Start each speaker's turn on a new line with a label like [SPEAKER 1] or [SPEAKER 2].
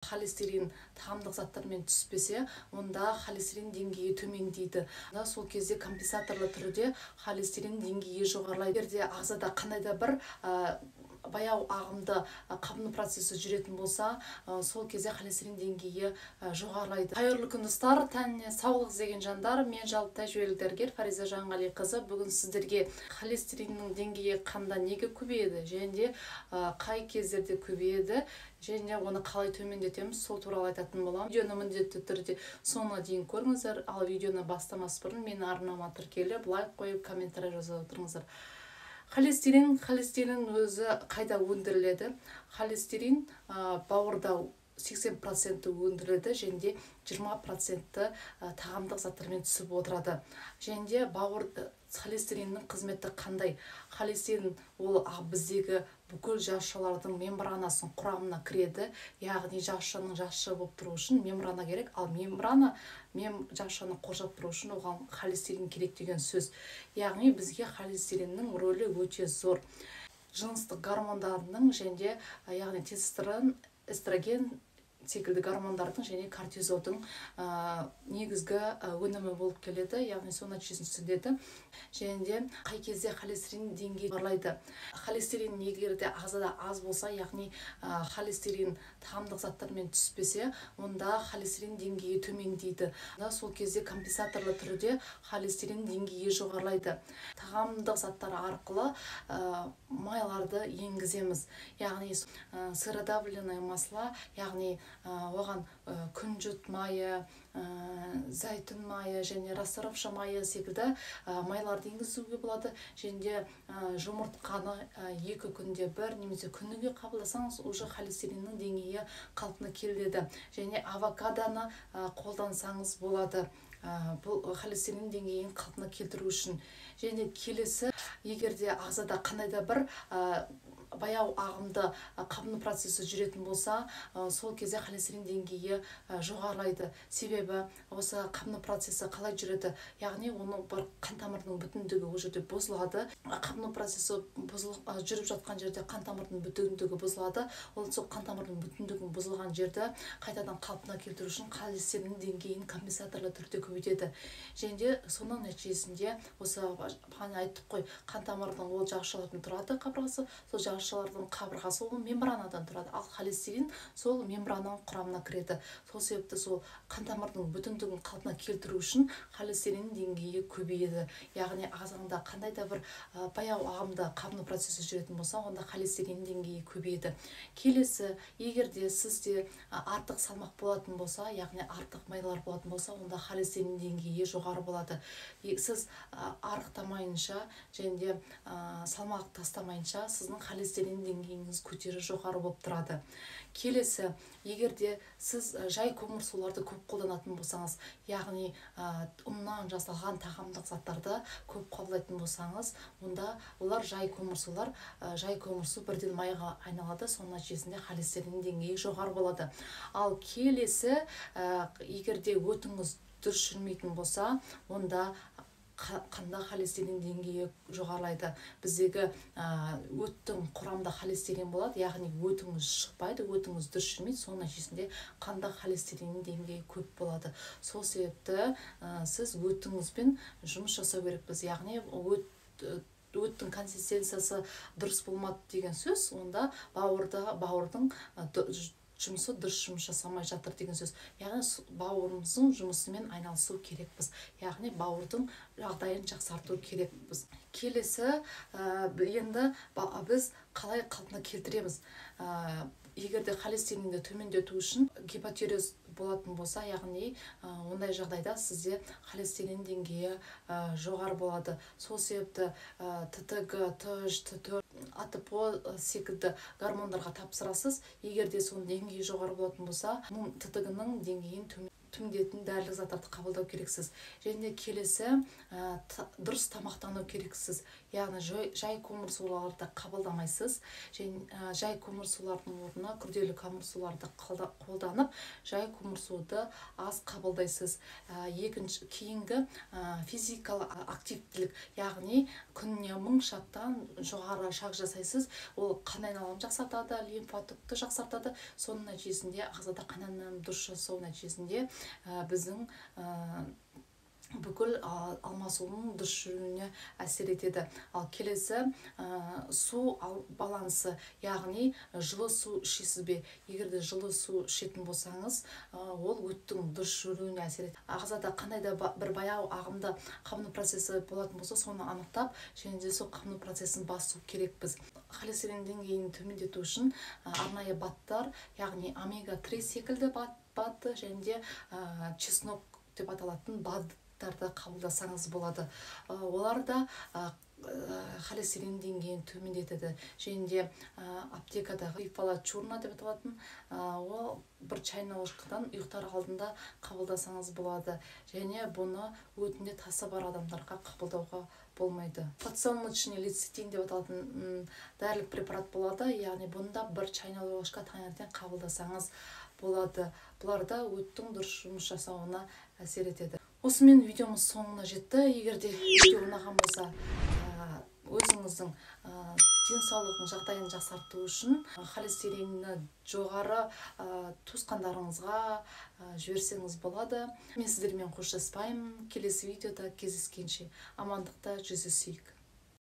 [SPEAKER 1] Холестерин тағамдық заттармен түспесе, онда холестерин деңгейі төмендейді. Сол кезде компенсаторлы түрде холестерин деңгейі жоғарылайды. Егерде ағзада қандай да бір баяу ағымды қабыну процесі жүретін болса, сол кезде холестерин деңгейі жоғарылайды. Қайырлы күн достар, тәніне саулық іздеген жандар. Мен жалпы тәжірибелік дәрігер Фариза Жанғалиқызы. Бүгін сіздерге холестериннің деңгейі қанда неге көбейеді және қай кездерде көбейеді және оны қалай төмендетеміз, сол туралы айтатын боламын. Видеоны міндетті түрде соңына дейін көріңіздер. Ал видеоны бастамас бұрын менің арнама тіркеліп, лайк қойып, комментарий жазып отырыңыздар. Холестерин өзі қайда өндіріледі? Холестерин бауырда 80% өндіріледі және 20% тағамдық заттармен түсіп отырады. Және бауыр холестериннің қызметі қандай? Холестерин ол біздегі бүкіл жасушалардың мембранасының құрамына кіреді. Яғни жасушаның жасуша болып тұру үшін мембрана керек, ал мембрана жасушаны қоршап тұру үшін оған холестерин керек деген сөз. Яғни бізге холестериннің рөлі өте зор. Жыныстық гормондарының және яғни тестостерон, эстроген секілді гормондардың және кортизолдың негізгі өнімі болып келеді, яғни соның нәтижесінде және де қай кезде холестерин деңгейі жоғарылайды. Холестерин егерде ағзада аз болса, яғни холестерин тағамдық заттармен түспесе, онда холестерин деңгейі төмендейді. Сол кезде компенсаторлы түрде холестерин деңгейі жоғарылайды. Тағамдық заттар арқылы майларды енгіземіз. Яғни сыродавленное масло, яғни оған күнжіт майы, зәйтүн майы және рассоровша майы секілді майларды енгізуге болады. Және жұмыртқаны 2 күнде бір немесе күніге қабылдасаңыз, уже холестериннің деңгейі қалпына келеді. Және авокадоны қолдансаңыз болады. Бұл холестерин деңгейін қалпына келтіру үшін. Және келесі, егерде ағзада қандай да бір баяу ағымды қабыну процесі жүретін болса, сол кезде холестерин деңгейі жоғарылайды. Себебі осы қабыну процесі қалай жүреді? Яғни оның бір қан тамырының бүтіндігі ол жерде бұзылады. Қабыну процесі жүріп жатқан жерде қан тамырының бүтіндігі бұзылады. Ол сол қан тамырының бүтіндігін бұзылған жерді қайтадан қалпына келтіру үшін холестерин деңгейін компенсаторлы түрде көбейтеді. Және соның нәтижесінде осы айттық қой, қан тамырының ол жасушалардан тұрады қабырғасы, сол жасушалардың қабырғасы ол мембранадан тұрады. Ал холестерин сол мембрананың құрамына кіреді. Сол себепті сол қан тамырының бүтіндігін қалпына келтіру үшін холестерин деңгейі көбейеді. Яғни ағзаңда қандай да бір баяу ағымда қабыну процесі жүретін болса, онда холестерин деңгейі көбейеді. Келесі, егерде сізде артық салмақ болатын болса, яғни артық майлар болатын болса, онда холестерин деңгейі жоғары болады. Сіз арықтамайынша және салмақ тастамайынша, сіздің холестерин деңгейіңіз көтері жоғары болып тұрады. Келесі, егерде сіз жай көмірсуларды көп қолданатын болсаңыз, яғни ұннан жасалған тағамдық заттарды көп қабылдайтын болсаңыз, онда олар жай көмірсу бірден майға айналады. Соның нәтижесінде холестерин деңгейі жоғары болады. Ал келесі, егерде өтіңіз дұрыс жүрмейтін болса, онда қанда холестерин деңгейі жоғарылайды. Біздегі өттің құрамында холестерин болады, яғни өтіңіз шықпайды, өтіңіз дұрыс жүрмейді. Соның нәтижесінде қанда холестерин деңгейі көп болады. Сол себепті сіз өтіңізбен жұмыс жасау керекпіз. Яғни өттің консистенциясы дұрыс болмады деген сөз, онда бауырдың жұмысы дұрыс жұмыс жасамай жатыр деген сөз. Яғни бауырымыздың жұмысымен айналысу керекпіз. Яғни бауырдың жағдайын жақсарту керекпіз. Келесі, енді біз қалай қалпына келтіреміз? Егерде холестеринді төмендету үшін гипотиреоз болатын болса, яғни ондай жағдайда сізде холестерин деңгейі жоғары болады. Сол себепті ТТГ, ТЖ, Т4, АТП секілді гормондарға тапсырасыз. Егерде соның деңгейі жоғары болатын болса, ТТГ-ның деңгейін төмендететін дәрілік заттарды қабылдау керексіз. Және келесі дұрыс тамақтану керексіз. Яғни жай көмірсуларды қабылдамайсыз. Және жай көмірсулардың орнына күрделі көмірсуларды қолданып, жай көмірсуды аз қабылдайсыз. Кейінгі физикалық активтілік, яғни күніне 1000 шақтан жоғары шақ жасайсыз. Ол қан айналымын жақсартады, лимфа-тоқты жақсартады. Соның нәтижесінде ағзада қан айналымын дұрыс жасау нәтижесінде біздің бүкіл алмасуының дұрыс жүруіне әсер етеді. Ал келесі су балансы, яғни жылы су ішесіз бе? Егер де жылы су ішетін болсаңыз, ол өттің дұрыс жүруіне әсер етеді. Ағзада қандай да бір баяу ағымды қабыну процесі болатын болса, соны анықтап, және де сол қабыну процесін басу керекпіз. Холестерин деңгейін төмендету үшін арнайы баттар, яғни омега-3 секілді баты, және де чеснок деп аталатын баттарды қабылдасаңыз болады. Олар да холестерин деңгейін төмендетеді. Және де аптекадағы фалачурна деп аталатын, ол бір чайна ложкадан ұйықтар алдында қабылдасаңыз болады. Және бұны өтінде тасы бар адамдарға қабылдауға болмайды. Подсолнечный лецитин деп аталатын дәрілік препарат болады. Яғни бұнда бір чайна ложка таңертең қабылдасаңыз болады. Бұларда өттің дұрыс жұмыс жасауына әсер етеді. Осымен видеомыз соңына жетті. Егер де видео ұнаған болса, өзіңіздің денсаулығың жағдайын жақсарту үшін холестерині жоғары туысқандарыңызға жіберсеңіз болады. Мен сіздермен қоштаспаймын. Келесі видеода кездескенше амандықта жүздесейік.